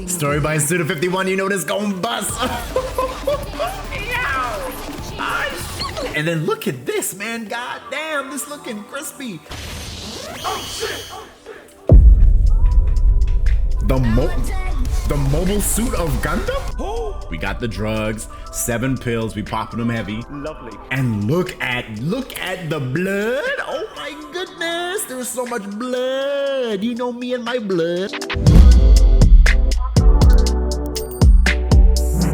Story by Suda51, you know this gon' bust. And then look at this, man. God damn, this looking crispy. Oh shit. The mobile suit of Gundam? We got the drugs, 7 pills, we popping them heavy. Lovely. And look at the blood. Oh my goodness, there's so much blood. You know me and my blood.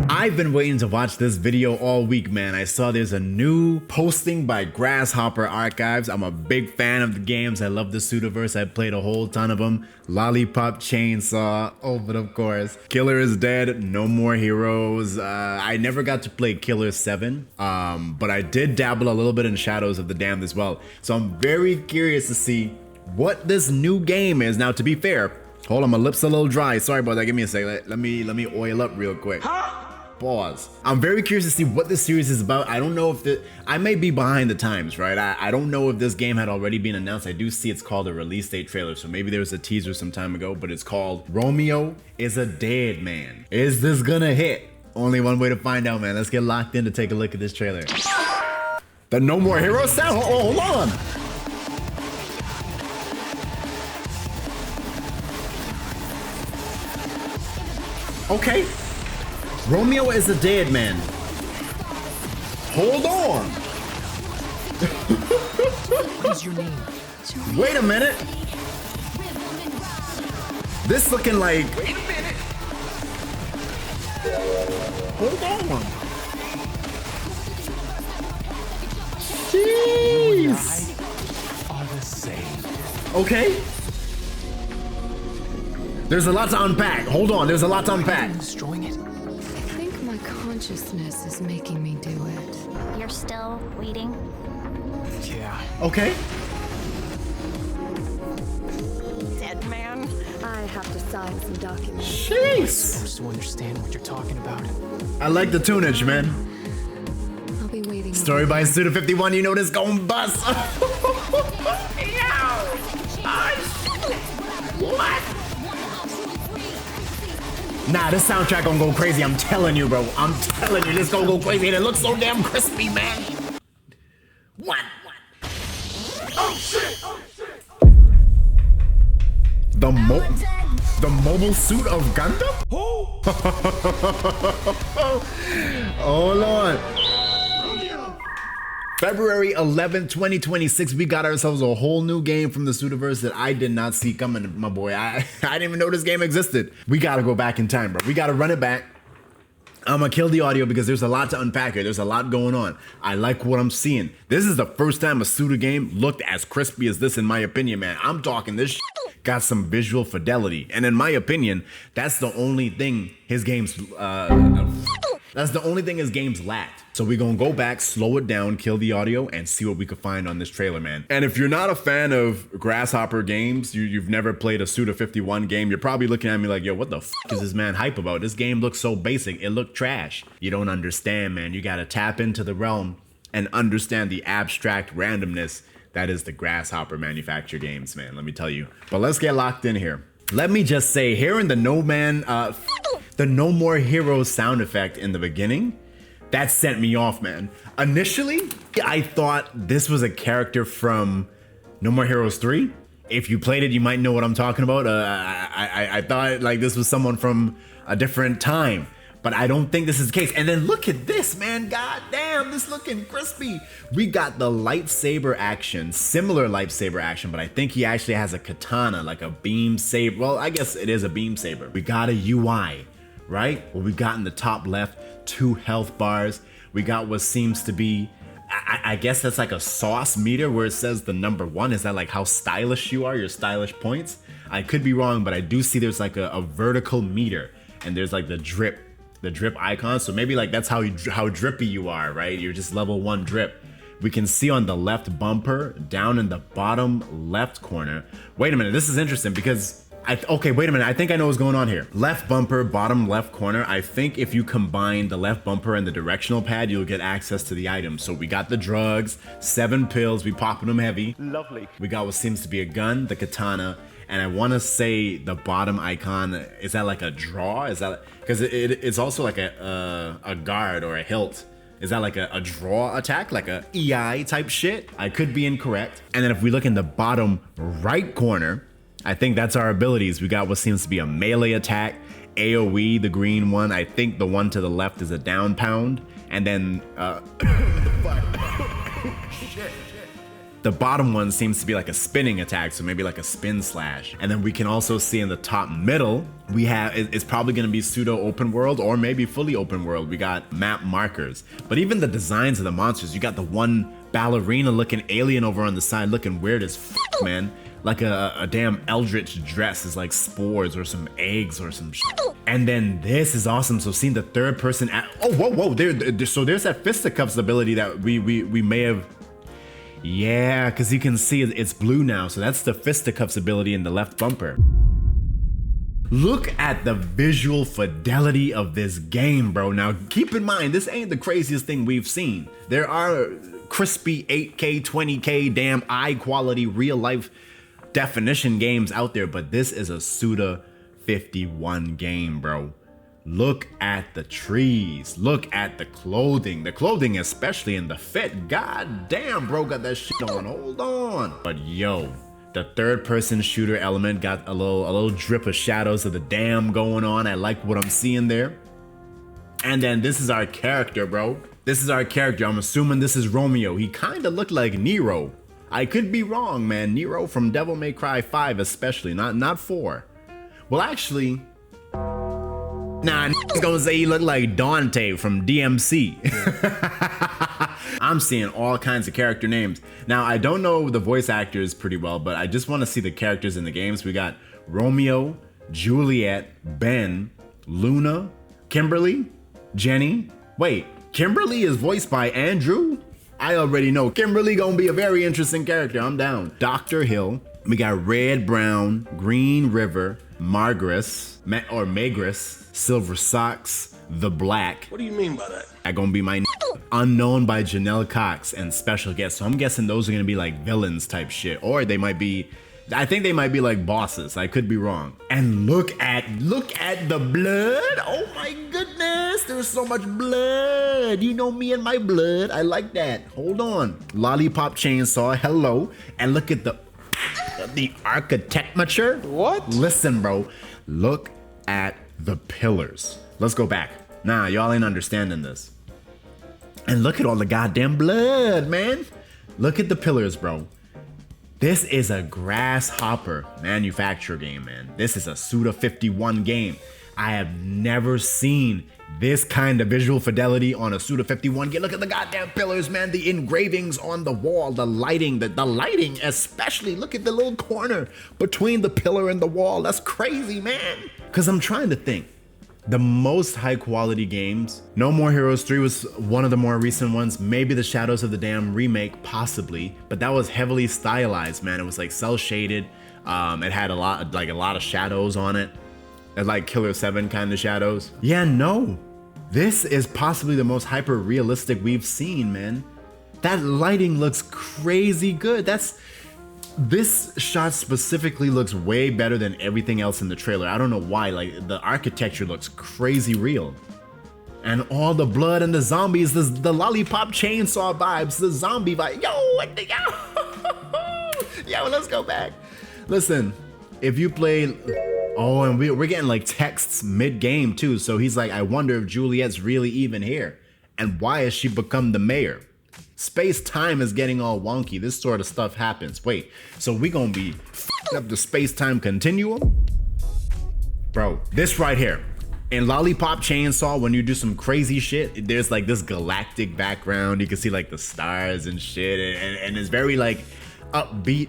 I've been waiting to watch this video all week, man. I saw there's a new posting by Grasshopper Archives. I'm a big fan of the games. I love the Sudaverse. I played a whole ton of them. Lollipop Chainsaw. Oh, but of course, Killer is dead. No More Heroes. I never got to play Killer 7, but I did dabble a little bit in Shadows of the Damned as well. So I'm very curious to see what this new game is. Now, to be fair, hold on, my lips are a little dry. Sorry about that. Give me a second. Let me oil up real quick. Pause. I'm very curious to see what this series is about. I don't know if I may be behind the times, right? I don't know if this game had already been announced. I do see it's called a release date trailer, so maybe there was a teaser some time ago, but it's called Romeo is a Dead Man. Is this gonna hit? Only one way to find out, man. Let's get locked in to take a look at this trailer. The No More Heroes sound? Oh, hold on. Okay. Romeo is a dead man. Hold on. What is your name? Wait a minute. This looking like. Wait a minute. Hold on. You and Jeez. I are the same. Okay. There's a lot to unpack. Hold on. There's a lot to unpack. Destroying it. I think my consciousness is making me do it. You're still waiting? Yeah. Okay. Dead man? I have to sign some documents. Jeez. Supposed to understand what you're talking about. I like the tunage, man. I'll be waiting. Story by Suda51, you know this gon' bust. What? Nah, this soundtrack gonna go crazy. I'm telling you, bro. I'm telling you, this gonna go crazy. And it looks so damn crispy, man. What? Oh shit! The mobile suit of Gundam? Oh Lord. February 11th, 2026, we got ourselves a whole new game from the Sudaverse that I did not see coming, my boy. I didn't even know this game existed. We gotta go back in time, bro. We gotta run it back. I'm gonna kill the audio because there's a lot to unpack here. There's a lot going on. I like what I'm seeing. This is the first time a Suda game looked as crispy as this, in my opinion, man. I'm talking this got some visual fidelity. And in my opinion, that's the only thing his games, lacked. So we're gonna go back, slow it down, kill the audio, and see what we could find on this trailer, man. And if you're not a fan of Grasshopper games, you've never played a Suda51 game, you're probably looking at me like, yo, what the f is this man hype about? This game looks so basic, it looked trash. You don't understand, man. You gotta tap into the realm and understand the abstract randomness that is the Grasshopper manufactured games, man, let me tell you. But let's get locked in here. Let me just say, hearing the No More Heroes sound effect in the beginning, that sent me off, man. Initially, I thought this was a character from No More Heroes 3. If you played it, you might know what I'm talking about. I thought like this was someone from a different time, but I don't think this is the case. And then look at this, man. God damn, this looking crispy. We got the lightsaber action, similar lightsaber action, but I think he actually has a katana, like a beam saber. Well, I guess it is a beam saber. We got a UI, right? What we got in the top left, 2 health bars. We got what seems to be, I guess that's like a sauce meter where it says the number 1. Is that like how stylish you are, your stylish points? I could be wrong, but I do see there's like a vertical meter, and there's like the drip icon. So maybe like that's how drippy you are, right? You're just level 1 drip. We can see on the left bumper, down in the bottom left corner. Wait a minute, this is interesting because okay, wait a minute. I think I know what's going on here. Left bumper, bottom left corner. I think if you combine the left bumper and the directional pad, you'll get access to the items. So we got the drugs, 7 pills. We popping them heavy. Lovely. We got what seems to be a gun, the katana, And I want to say the bottom icon, is that like a draw? Is that, because it's also like a guard or a hilt. Is that like a draw attack, like a EI type shit? I could be incorrect. And then if we look in the bottom right corner, I think that's our abilities. We got what seems to be a melee attack, AoE, the green one. I think the one to the left is a down pound. And then, the bottom one seems to be like a spinning attack, so maybe like a spin slash. And then we can also see in the top middle, we have, it's probably gonna be pseudo open world or maybe fully open world. We got map markers. But even the designs of the monsters, you got the one ballerina looking alien over on the side looking weird as fuck, man. Like a damn eldritch dress is like spores or some eggs or some shit. And then this is awesome. So seeing the third person, oh, whoa, so there's that fisticuffs ability that we may have. Yeah, because you can see it's blue now. So that's the fisticuffs ability in the left bumper. Look at the visual fidelity of this game, bro. Now, keep in mind, this ain't the craziest thing we've seen. There are crispy 8K, 20K, damn eye quality, real life definition games out there, but this is a Suda 51 game, bro. Look at the trees. Look at the clothing, especially in the fit. God damn, bro, got that shit on. Hold on. But yo, the third person shooter element got a little drip of shadows of the dam going on. I like what I'm seeing there. And then this is our character, bro. This is our character. I'm assuming this is Romeo. He kind of looked like Nero. I could be wrong, man. Nero from Devil May Cry 5 especially, not 4. Well, actually, nah, niggas gonna say he looked like Dante from DMC. I'm seeing all kinds of character names. Now, I don't know the voice actors pretty well, but I just want to see the characters in the games. We got Romeo, Juliet, Ben, Luna, Kimberly, Jenny. Wait, Kimberly is voiced by Andrew? I already know Kimberly gonna be a very interesting character. I'm down. Dr. Hill. We got Red, Brown, Green River, Magris, Silver Socks, The Black. What do you mean by that? That gonna be my Unknown by Janelle Cox and special guests. So I'm guessing those are gonna be like villains type shit, or they might be. I think they might be like bosses. I could be wrong. And look at the blood. Oh my goodness, there's so much blood. You know me and my blood. I like that. Hold on. Lollipop chainsaw. Hello. And look at the architecture. What? Listen, bro. Look at the pillars. Let's go back. Nah, y'all ain't understanding this. And look at all the goddamn blood, man. Look at the pillars, bro. This is a Grasshopper manufacturer game, man. This is a Suda 51 game. I have never seen this kind of visual fidelity on a Suda 51 game. Look at the goddamn pillars, man. The engravings on the wall, the lighting especially. Look at the little corner between the pillar and the wall. That's crazy, man. Because I'm trying to think. The most high quality games, No More Heroes 3 was one of the more recent ones, maybe the Shadows of the Dam remake, possibly, but that was heavily stylized, man. It was like cell shaded. It had a lot of shadows on it. Like Killer 7 kind of shadows. Yeah, no, this is possibly the most hyper realistic we've seen, man. That lighting looks crazy good. This shot specifically looks way better than everything else in the trailer. I don't know why, like the architecture looks crazy real. And all the blood and the zombies, the lollipop chainsaw vibes, the zombie vibe. Yo, let's go back. Listen, if you play, oh, and we're getting like texts mid-game too. So he's like, I wonder if Juliet's really even here. And why has she become the mayor? Space-time is getting all wonky. This sort of stuff happens. Wait, so we gonna be f***ing up the space-time continuum? Bro, this right here. In Lollipop Chainsaw, when you do some crazy shit, there's like this galactic background. You can see like the stars and shit. And it's very like upbeat,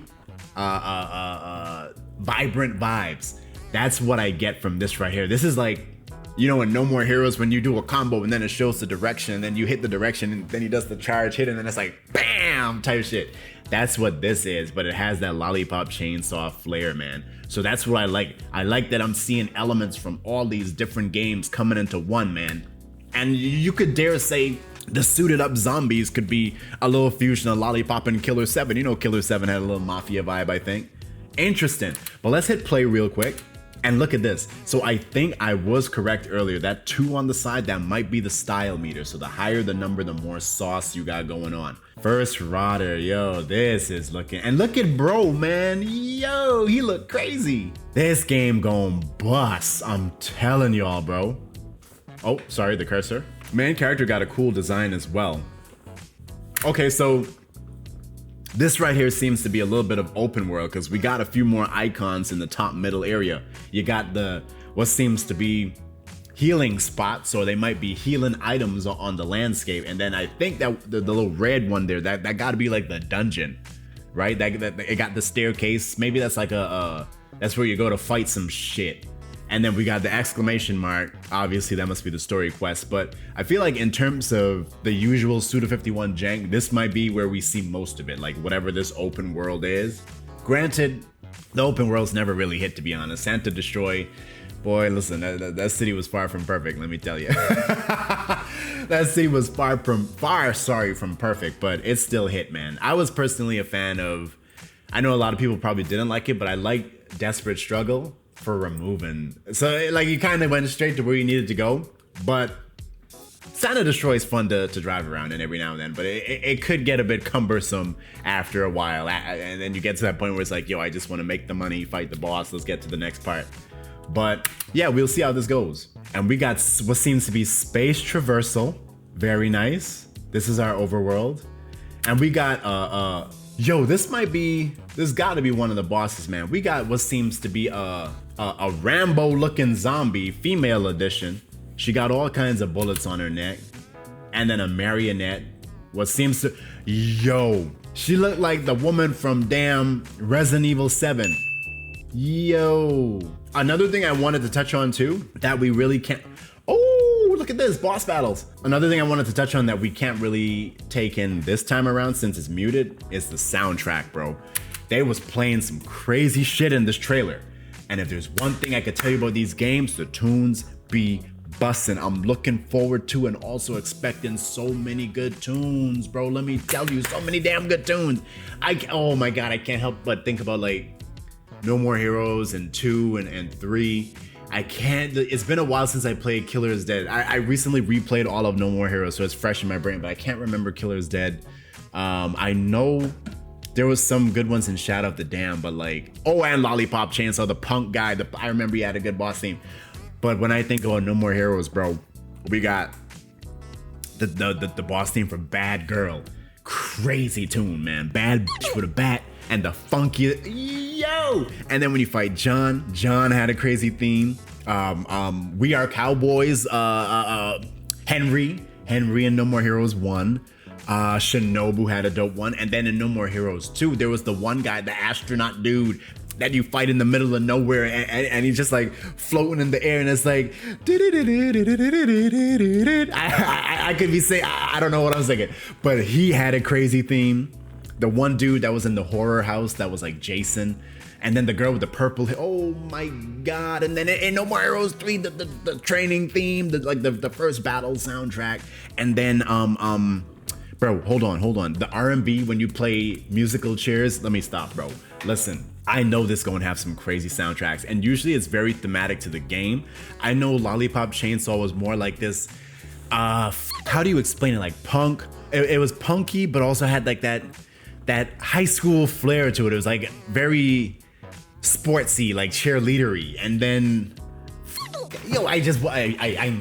vibrant vibes. That's what I get from this right here. This is like, you know, in No More Heroes, when you do a combo and then it shows the direction and then you hit the direction and then he does the charge hit and then it's like BAM type shit. That's what this is, but it has that Lollipop Chainsaw flair, man. So that's what I like. I like that I'm seeing elements from all these different games coming into one, man. And you could dare say the suited up zombies could be a little fusion of Lollipop and Killer 7. You know, Killer 7 had a little mafia vibe, I think. Interesting. But let's hit play real quick. And look at this. So I think I was correct earlier. That 2 on the side, that might be the style meter. So the higher the number, the more sauce you got going on. First Rodder, yo, this is looking, and look at bro, man. Yo, he look crazy. This game gon' bust. I'm telling y'all, bro. Oh, sorry, the cursor. Main character got a cool design as well. Okay, so this right here seems to be a little bit of open world because we got a few more icons in the top middle area. You got the what seems to be healing spots, so they might be healing items on the landscape. And then I think that the little red one there, that got to be like the dungeon, right? That it got the staircase. Maybe that's like that's where you go to fight some shit. And then we got the exclamation mark. Obviously, that must be the story quest. But I feel like in terms of the usual Suda51 jank, this might be where we see most of it. Like whatever this open world is. Granted, the open world's never really hit, to be honest. Santa Destroy, boy, listen, that city was far from perfect, let me tell you. That city was far from perfect, but it still hit, man. I was personally a fan of, I know a lot of people probably didn't like it, but I like Desperate Struggle for removing. So like you kind of went straight to where you needed to go, but Santa Destroy is fun to drive around in every now and then, but it could get a bit cumbersome after a while. And then you get to that point where it's like, yo, I just want to make the money, fight the boss, let's get to the next part. But yeah, we'll see how this goes. And we got what seems to be space traversal. Very nice. This is our overworld. And we got, yo, this gotta be one of the bosses, man. We got what seems to be a Rambo looking zombie, female edition. She got all kinds of bullets on her neck. And then a marionette. What seems to, yo, she looked like the woman from damn Resident Evil 7. Yo. Another thing I wanted to touch on too, that we really can't, oh, look at this, boss battles. Another thing I wanted to touch on that we can't really take in this time around since it's muted is the soundtrack, bro. They was playing some crazy shit in this trailer. And if there's one thing I could tell you about these games, the tunes be bussin'. I'm looking forward to and also expecting so many good tunes, bro. Let me tell you, so many damn good tunes. Oh my God, I can't help but think about like No More Heroes and 2 and 3. I can't, it's been a while since I played Killer is Dead. I recently replayed all of No More Heroes, so it's fresh in my brain, but I can't remember Killer is Dead. I know there was some good ones in Shadow of the Dam, but like, oh, and Lollipop Chainsaw, the punk guy, I remember he had a good boss theme. But when I think about No More Heroes, bro, we got the boss theme from Bad Girl. Crazy tune, man. Bad bitch with a bat and the funky, yo! And then when you fight John had a crazy theme. We Are Cowboys, Henry in No More Heroes 1. Shinobu had a dope one. And then in No More Heroes 2, there was the one guy, the astronaut dude that you fight in the middle of nowhere, and he's just like floating in the air, and it's like I could be saying, I don't know what I was thinking, but he had a crazy theme. The one dude that was in the horror house that was like Jason, and then the girl with the purple hair, oh my God. And then in No More Heroes 3, the training theme, the first battle soundtrack. And then bro, hold on, the R&B when you play musical chairs. Let me stop, bro. Listen, I know this is going to have some crazy soundtracks, and usually it's very thematic to the game. I know Lollipop Chainsaw was more like this, how do you explain it? Like punk. It was punky, but also had like that high school flair to it. It was like very sportsy, like cheerleadery. And then, yo, I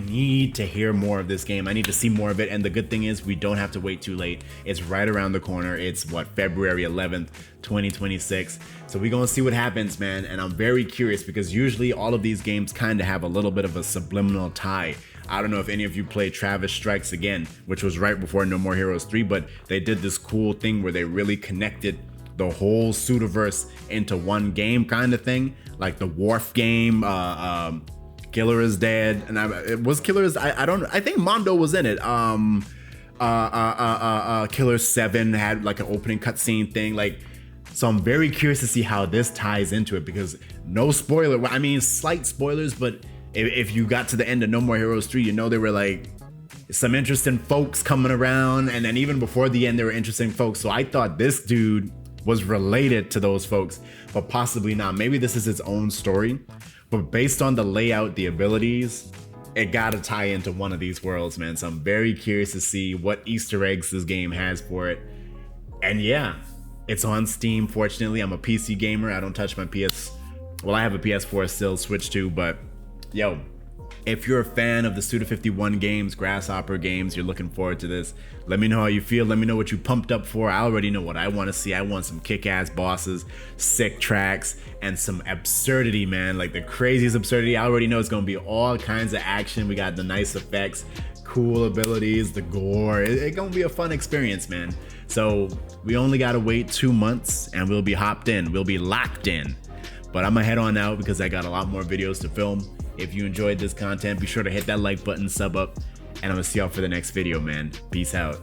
need to hear more of this game. I need to see more of it. And the good thing is we don't have to wait too late. It's right around the corner. It's what, February 11th, 2026. So we're gonna see what happens, man. And I'm very curious because usually all of these games kind of have a little bit of a subliminal tie. I don't know if any of you played Travis Strikes Again, which was right before No More Heroes 3, but they did this cool thing where they really connected the whole Sudaverse into one game kind of thing. Like the Wharf game, Killer is Dead, and it was Killer is, I think Mondo was in it. Killer 7 had like an opening cutscene thing, like, so I'm very curious to see how this ties into it, because no spoiler, I mean slight spoilers, but if you got to the end of No More Heroes 3, you know there were like some interesting folks coming around, and then even before the end there were interesting folks. So I thought this dude was related to those folks, but possibly not. Maybe this is its own story, but based on the layout, the abilities, it gotta tie into one of these worlds, man. So I'm very curious to see what Easter eggs this game has for it. And yeah, it's on Steam. Fortunately, I'm a PC gamer. I don't touch my PS. Well, I have a PS4 still, Switch 2, but yo, if you're a fan of the Suda51 games, Grasshopper games, you're looking forward to this, let me know how you feel. Let me know what you pumped up for. I already know what I want to see. I want some kick-ass bosses, sick tracks, and some absurdity, man. Like the craziest absurdity. I already know it's going to be all kinds of action. We got the nice effects, cool abilities, the gore. It's going to be a fun experience, man. So we only got to wait 2 months and we'll be hopped in. We'll be locked in. But I'm going to head on out because I got a lot more videos to film. If you enjoyed this content, be sure to hit that like button, sub up, and I'm gonna see y'all for the next video, man. Peace out.